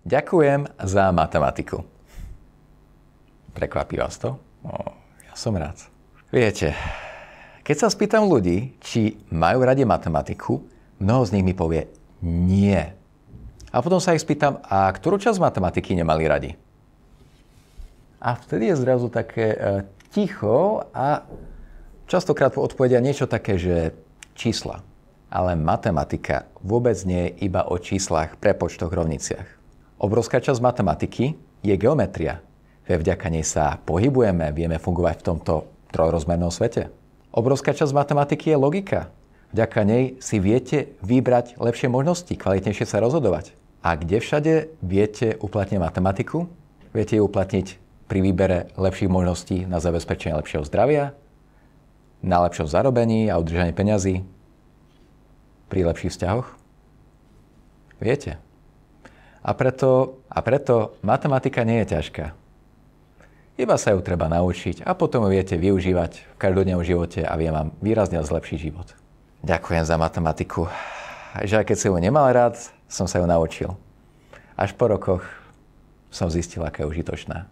Ďakujem za matematiku. Prekvapí vás to? Ja som rád. Viete, keď sa spýtam ľudí, či majú radi matematiku, mnoho z nich mi povie nie. A potom sa ich spýtam, a ktorú časť matematiky nemali radi? A vtedy je zrazu také ticho a častokrát odpovedia niečo také, že čísla. Ale matematika vôbec nie je iba o číslach, prepočtoch, rovniciach. Obrovská časť matematiky je geometria. Vďaka nej sa pohybujeme, vieme fungovať v tomto trojrozmernom svete. Obrovská časť matematiky je logika. Vďaka nej si viete vybrať lepšie možnosti, kvalitnejšie sa rozhodovať. A kde všade viete uplatniť matematiku? Viete ju uplatniť pri výbere lepších možností na zabezpečenie lepšieho zdravia, na lepšom zarobení a udržanie peňazí, pri lepších vzťahoch? Viete. A preto matematika nie je ťažká. Iba sa ju treba naučiť a potom ju viete využívať v každodennom živote a vie vám výrazne zlepšiť život. Ďakujem za matematiku. Že aj keď som ju nemal rád, som sa ju naučil. Až po rokoch som zistil, aká je užitočná.